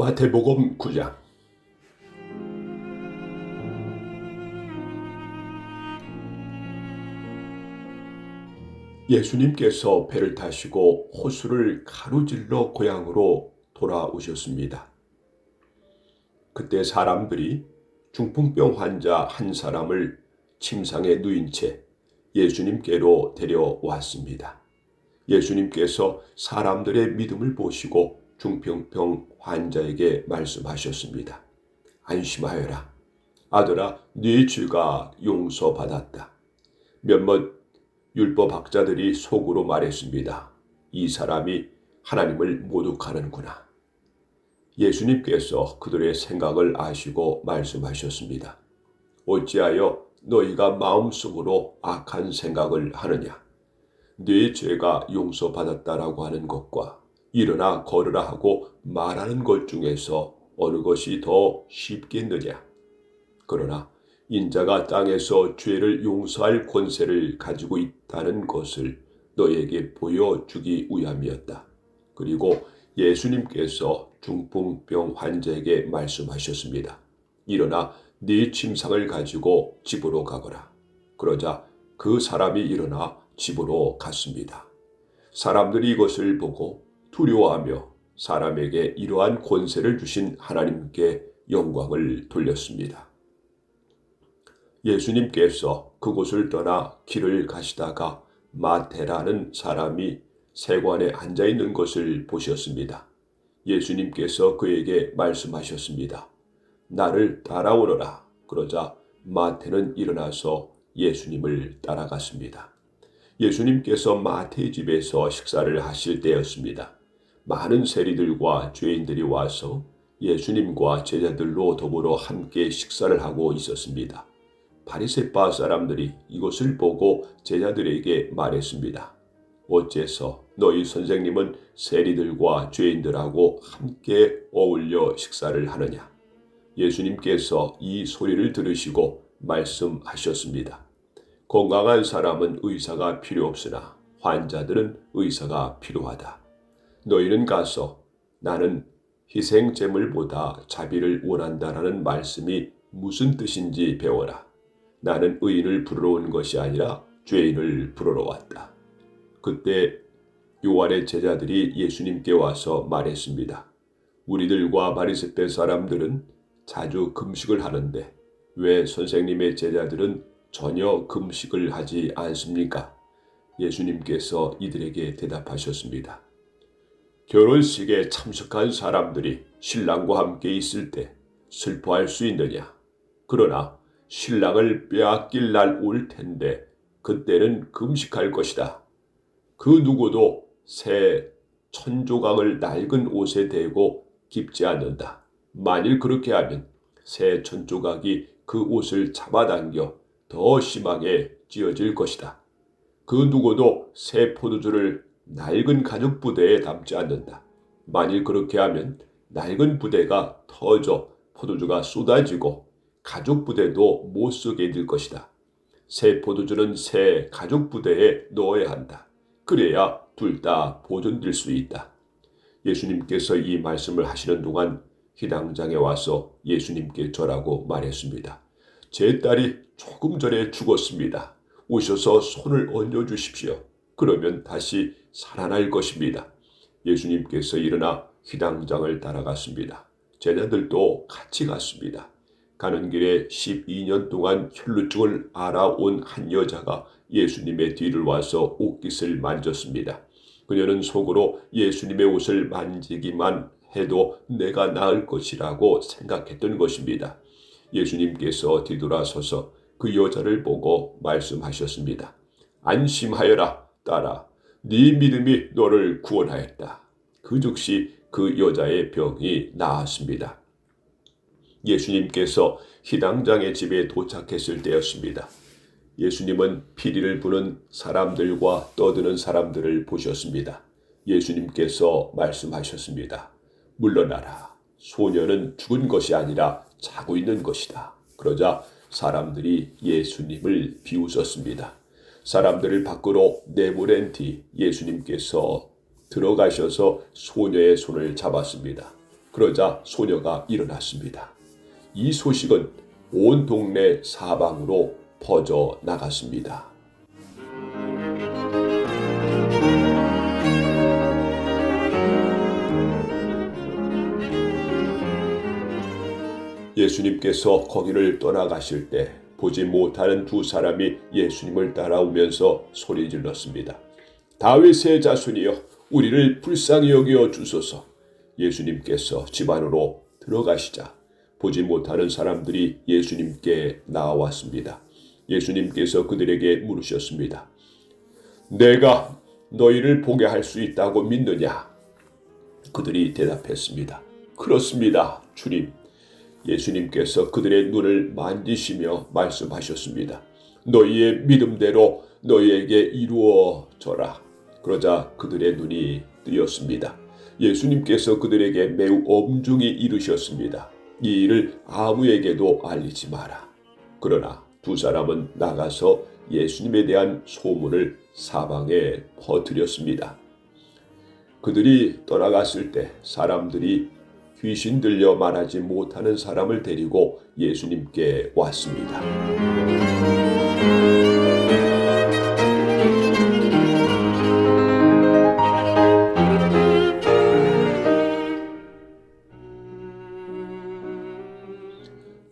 마태복음 9장. 예수님께서 배를 타시고 호수를 가로질러 고향으로 돌아오셨습니다. 그때 사람들이 중풍병 환자 한 사람을 침상에 누인 채 예수님께로 데려왔습니다. 예수님께서 사람들의 믿음을 보시고 중풍병 환자에게 말씀하셨습니다. 안심하여라. 아들아, 네 죄가 용서받았다. 몇몇 율법학자들이 속으로 말했습니다. 이 사람이 하나님을 모독하는구나. 예수님께서 그들의 생각을 아시고 말씀하셨습니다. 어찌하여 너희가 마음속으로 악한 생각을 하느냐. 네 죄가 용서받았다라고 하는 것과 일어나 걸으라 하고 말하는 것 중에서 어느 것이 더 쉽겠느냐. 그러나 인자가 땅에서 죄를 용서할 권세를 가지고 있다는 것을 너에게 보여주기 위함이었다. 그리고 예수님께서 중풍병 환자에게 말씀하셨습니다. 일어나 네 침상을 가지고 집으로 가거라. 그러자 그 사람이 일어나 집으로 갔습니다. 사람들이 이것을 보고 두려워하며 사람에게 이러한 권세를 주신 하나님께 영광을 돌렸습니다. 예수님께서 그곳을 떠나 길을 가시다가 마태라는 사람이 세관에 앉아있는 것을 보셨습니다. 예수님께서 그에게 말씀하셨습니다. 나를 따라오너라. 그러자 마태는 일어나서 예수님을 따라갔습니다. 예수님께서 마태의 집에서 식사를 하실 때였습니다. 많은 세리들과 죄인들이 와서 예수님과 제자들로 더불어 함께 식사를 하고 있었습니다. 바리새파 사람들이 이것을 보고 제자들에게 말했습니다. 어째서 너희 선생님은 세리들과 죄인들하고 함께 어울려 식사를 하느냐? 예수님께서 이 소리를 들으시고 말씀하셨습니다. 건강한 사람은 의사가 필요 없으나 환자들은 의사가 필요하다. 너희는 가서 나는 희생제물보다 자비를 원한다라는 말씀이 무슨 뜻인지 배워라. 나는 의인을 부르러 온 것이 아니라 죄인을 부르러 왔다. 그때 요한의 제자들이 예수님께 와서 말했습니다. 우리들과 바리새파 사람들은 자주 금식을 하는데 왜 선생님의 제자들은 전혀 금식을 하지 않습니까? 예수님께서 이들에게 대답하셨습니다. 결혼식에 참석한 사람들이 신랑과 함께 있을 때 슬퍼할 수 있느냐? 그러나 신랑을 빼앗길 날 올 텐데 그때는 금식할 것이다. 그 누구도 새 천조각을 낡은 옷에 대고 깁지 않는다. 만일 그렇게 하면 새 천조각이 그 옷을 잡아당겨 더 심하게 찧어질 것이다. 그 누구도 새 포도주를 낡은 가죽 부대에 담지 않는다. 만일 그렇게 하면 낡은 부대가 터져 포도주가 쏟아지고 가죽 부대도 못 쓰게 될 것이다. 새 포도주는 새 가죽 부대에 넣어야 한다. 그래야 둘 다 보존될 수 있다. 예수님께서 이 말씀을 하시는 동안 희당장에 와서 예수님께 절하고 말했습니다. 제 딸이 조금 전에 죽었습니다. 오셔서 손을 얹어주십시오. 그러면 다시 살아날 것입니다. 예수님께서 일어나 희당장을 따라갔습니다. 제자들도 같이 갔습니다. 가는 길에 12년 동안 혈루증을 앓아온 한 여자가 예수님의 뒤를 와서 옷깃을 만졌습니다. 그녀는 속으로 예수님의 옷을 만지기만 해도 내가 나을 것이라고 생각했던 것입니다. 예수님께서 뒤돌아서서 그 여자를 보고 말씀하셨습니다. 안심하여라, 딸아. 네 믿음이 너를 구원하였다. 그 즉시 그 여자의 병이 나았습니다. 예수님께서 희당장의 집에 도착했을 때였습니다. 예수님은 피리를 부는 사람들과 떠드는 사람들을 보셨습니다. 예수님께서 말씀하셨습니다. 물러나라. 소녀는 죽은 것이 아니라 자고 있는 것이다. 그러자 사람들이 예수님을 비웃었습니다. 사람들을 밖으로 내보낸 뒤 예수님께서 들어가셔서 소녀의 손을 잡았습니다. 그러자 소녀가 일어났습니다. 이 소식은 온 동네 사방으로 퍼져 나갔습니다. 예수님께서 거기를 떠나가실 때 보지 못하는 두 사람이 예수님을 따라오면서 소리 질렀습니다. 다윗의 자손이여, 우리를 불쌍히 여겨 주소서. 예수님께서 집 안으로 들어가시자 보지 못하는 사람들이 예수님께 나왔습니다. 예수님께서 그들에게 물으셨습니다. 내가 너희를 보게 할 수 있다고 믿느냐? 그들이 대답했습니다. 그렇습니다, 주님. 예수님께서 그들의 눈을 만지시며 말씀하셨습니다. 너희의 믿음대로 너희에게 이루어져라. 그러자 그들의 눈이 뜨였습니다. 예수님께서 그들에게 매우 엄중히 이르셨습니다. 이 일을 아무에게도 알리지 마라. 그러나 두 사람은 나가서 예수님에 대한 소문을 사방에 퍼뜨렸습니다. 그들이 떠나갔을 때 사람들이 귀신 들려 말하지 못하는 사람을 데리고 예수님께 왔습니다.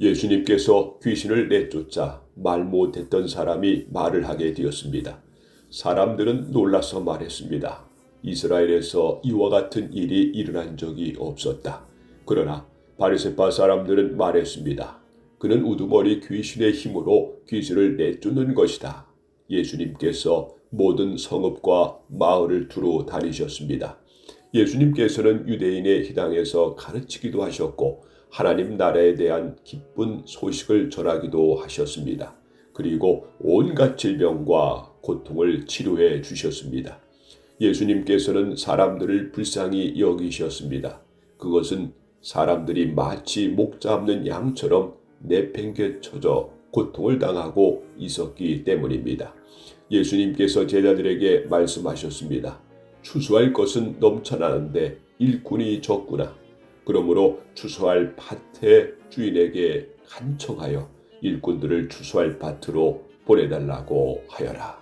예수님께서 귀신을 내쫓자 말 못했던 사람이 말을 하게 되었습니다. 사람들은 놀라서 말했습니다. 이스라엘에서 이와 같은 일이 일어난 적이 없었다. 그러나 바리새파 사람들은 말했습니다. 그는 우두머리 귀신의 힘으로 귀신을 내쫓는 것이다. 예수님께서 모든 성읍과 마을을 두루 다니셨습니다. 예수님께서는 유대인의 희당에서 가르치기도 하셨고 하나님 나라에 대한 기쁜 소식을 전하기도 하셨습니다. 그리고 온갖 질병과 고통을 치료해 주셨습니다. 예수님께서는 사람들을 불쌍히 여기셨습니다. 그것은 사람들이 마치 목 잡는 양처럼 내팽개쳐져 고통을 당하고 있었기 때문입니다. 예수님께서 제자들에게 말씀하셨습니다. 추수할 것은 넘쳐나는데 일꾼이 적구나. 그러므로 추수할 밭의 주인에게 간청하여 일꾼들을 추수할 밭으로 보내달라고 하여라.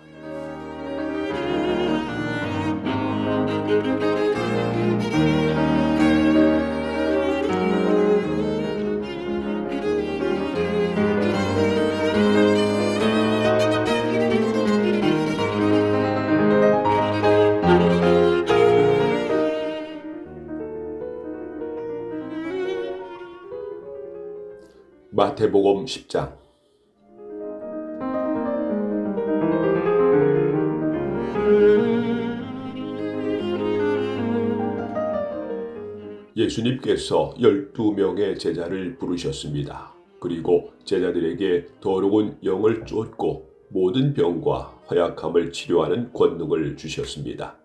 마태복음 10장. 예수님께서 12명의 제자를 부르셨습니다. 그리고 제자들에게 더러운 영을 쫓고 모든 병과 허약함을 치료하는 권능을 주셨습니다.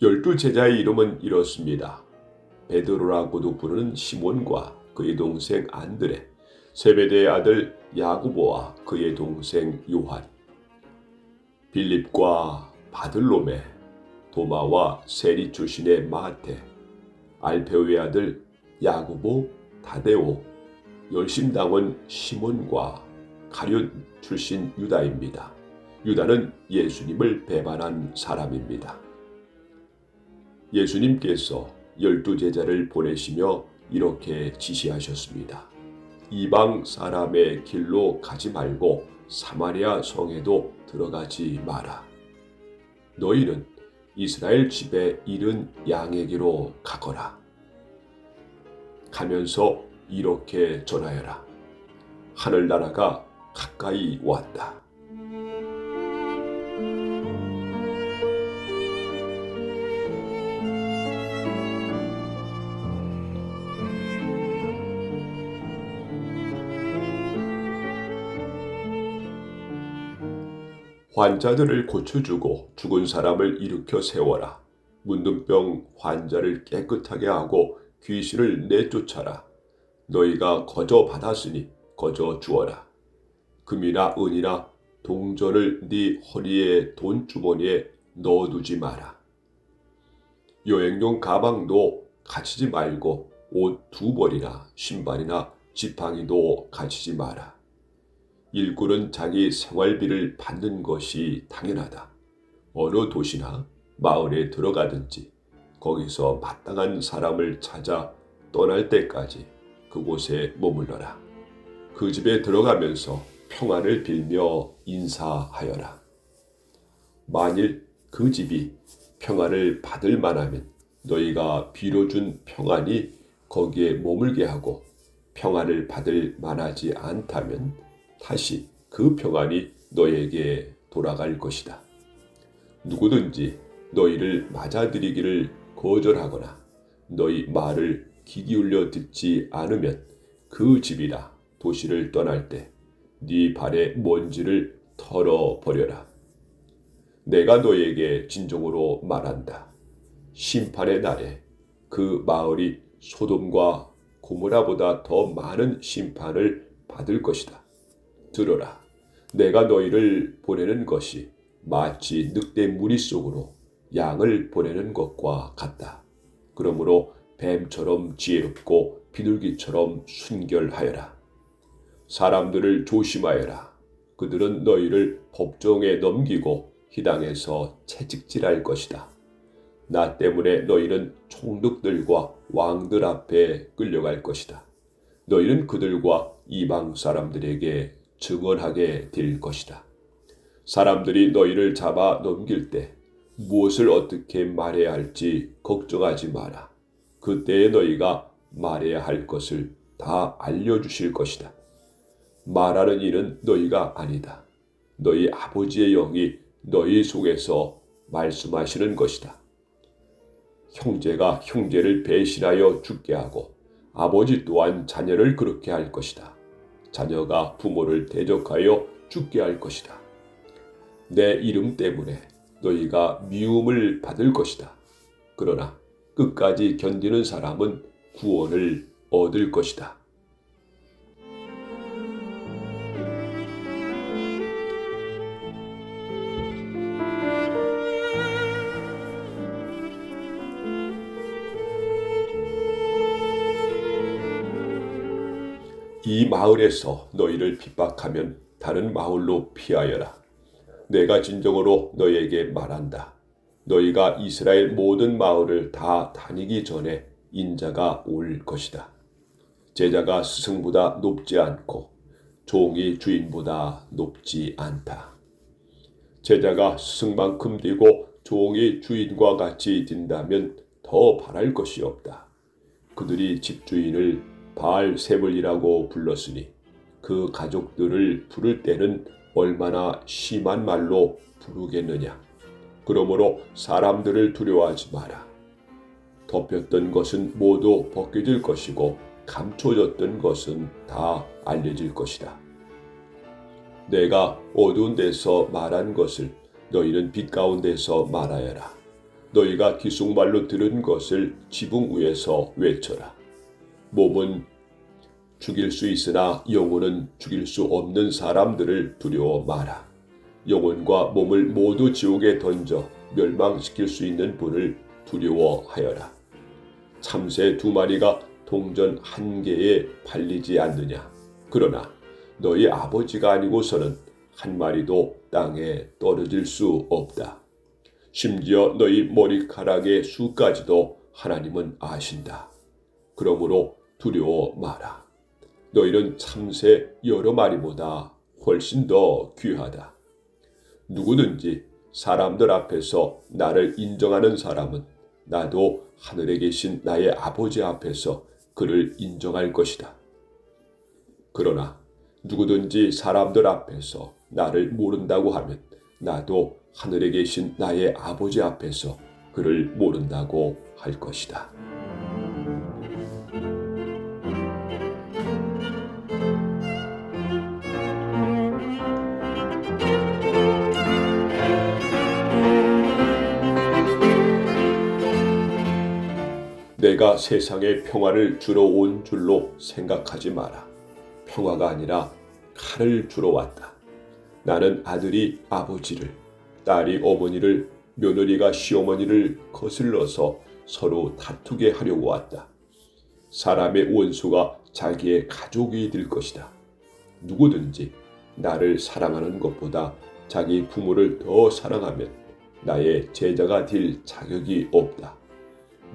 12제자의 이름은 이렇습니다. 베드로라고도 부르는 시몬과 그의 동생 안드레, 세베대의 아들 야고보와 그의 동생 요한, 빌립과 바들로메, 도마와 세리 출신의 마태, 알페오의 아들 야고보, 다데오, 열심당원 시몬과 가룟 출신 유다입니다. 유다는 예수님을 배반한 사람입니다. 예수님께서 12제자를 보내시며 이렇게 지시하셨습니다. 이방 사람의 길로 가지 말고 사마리아 성에도 들어가지 마라. 너희는 이스라엘 집에 잃은 양에게로 가거라. 가면서 이렇게 전하여라. 하늘나라가 가까이 왔다. 환자들을 고쳐주고 죽은 사람을 일으켜 세워라. 문둥병 환자를 깨끗하게 하고 귀신을 내쫓아라. 너희가 거저 받았으니 거저 주어라. 금이나 은이나 동전을 네 허리의 돈주머니에 넣어두지 마라. 여행용 가방도 가지지 말고 옷 2벌이나 신발이나 지팡이도 가지지 마라. 일꾼은 자기 생활비를 받는 것이 당연하다. 어느 도시나 마을에 들어가든지 거기서 마땅한 사람을 찾아 떠날 때까지 그곳에 머물러라. 그 집에 들어가면서 평안을 빌며 인사하여라. 만일 그 집이 평안을 받을 만하면 너희가 비로 준 평안이 거기에 머물게 하고, 평안을 받을 만하지 않다면 다시 그 평안이 너희에게 돌아갈 것이다. 누구든지 너희를 맞아들이기를 거절하거나 너희 말을 귀 기울여 듣지 않으면 그 집이나 도시를 떠날 때 네 발의 먼지를 털어버려라. 내가 너희에게 진정으로 말한다. 심판의 날에 그 마을이 소돔과 고모라보다 더 많은 심판을 받을 것이다. 들어라. 내가 너희를 보내는 것이 마치 늑대 무리 속으로 양을 보내는 것과 같다. 그러므로 뱀처럼 지혜롭고 비둘기처럼 순결하여라. 사람들을 조심하여라. 그들은 너희를 법정에 넘기고 희당에서 채찍질할 것이다. 나 때문에 너희는 총독들과 왕들 앞에 끌려갈 것이다. 너희는 그들과 이방 사람들에게 증언하게 될 것이다. 사람들이 너희를 잡아 넘길 때 무엇을 어떻게 말해야 할지 걱정하지 마라. 그때에 너희가 말해야 할 것을 다 알려주실 것이다. 말하는 이는 너희가 아니다. 너희 아버지의 영이 너희 속에서 말씀하시는 것이다. 형제가 형제를 배신하여 죽게 하고 아버지 또한 자녀를 그렇게 할 것이다. 자녀가 부모를 대적하여 죽게 할 것이다. 내 이름 때문에 너희가 미움을 받을 것이다. 그러나 끝까지 견디는 사람은 구원을 얻을 것이다. 이 마을에서 너희를 핍박하면 다른 마을로 피하여라. 내가 진정으로 너희에게 말한다. 너희가 이스라엘 모든 마을을 다 다니기 전에 인자가 올 것이다. 제자가 스승보다 높지 않고 종이 주인보다 높지 않다. 제자가 스승만큼 되고 종이 주인과 같이 된다면 더 바랄 것이 없다. 그들이 집주인을 바알세불이라고 불렀으니 그 가족들을 부를 때는 얼마나 심한 말로 부르겠느냐. 그러므로 사람들을 두려워하지 마라. 덮였던 것은 모두 벗겨질 것이고 감춰졌던 것은 다 알려질 것이다. 내가 어두운 데서 말한 것을 너희는 빛 가운데서 말하여라. 너희가 귓속말로 들은 것을 지붕 위에서 외쳐라. 몸은 죽일 수 있으나 영혼은 죽일 수 없는 사람들을 두려워 마라. 영혼과 몸을 모두 지옥에 던져 멸망시킬 수 있는 분을 두려워하여라. 참새 2마리가 동전 1개에 팔리지 않느냐. 그러나 너희 아버지가 아니고서는 1마리도 땅에 떨어질 수 없다. 심지어 너희 머리카락의 수까지도 하나님은 아신다. 그러므로 두려워 마라. 너희는 참새 여러 마리보다 훨씬 더 귀하다. 누구든지 사람들 앞에서 나를 인정하는 사람은 나도 하늘에 계신 나의 아버지 앞에서 그를 인정할 것이다. 그러나 누구든지 사람들 앞에서 나를 모른다고 하면 나도 하늘에 계신 나의 아버지 앞에서 그를 모른다고 할 것이다. 내가 세상에 평화를 주러 온 줄로 생각하지 마라. 평화가 아니라 칼을 주러 왔다. 나는 아들이 아버지를, 딸이 어머니를, 며느리가 시어머니를 거슬러서 서로 다투게 하려고 왔다. 사람의 원수가 자기의 가족이 될 것이다. 누구든지 나를 사랑하는 것보다 자기 부모를 더 사랑하면 나의 제자가 될 자격이 없다.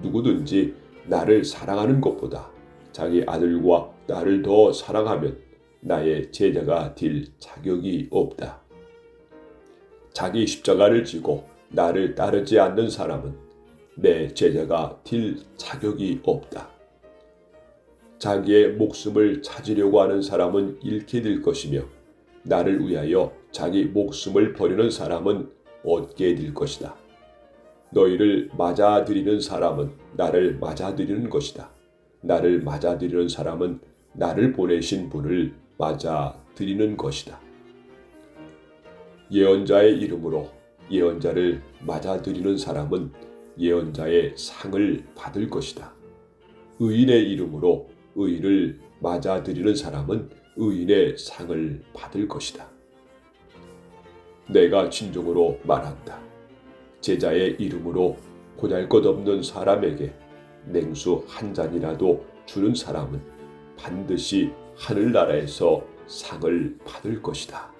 누구든지 나를 사랑하는 것보다 자기 아들과 나를 더 사랑하면 나의 제자가 될 자격이 없다. 자기 십자가를 지고 나를 따르지 않는 사람은 내 제자가 될 자격이 없다. 자기의 목숨을 찾으려고 하는 사람은 잃게 될 것이며 나를 위하여 자기 목숨을 버리는 사람은 얻게 될 것이다. 너희를 맞아들이는 사람은 나를 맞아들이는 것이다. 나를 맞아들이는 사람은 나를 보내신 분을 맞아들이는 것이다. 예언자의 이름으로 예언자를 맞아들이는 사람은 예언자의 상을 받을 것이다. 의인의 이름으로 의인을 맞아들이는 사람은 의인의 상을 받을 것이다. 내가 진정으로 말한다. 제자의 이름으로 보잘것없는 사람에게 냉수 한 잔이라도 주는 사람은 반드시 하늘나라에서 상을 받을 것이다.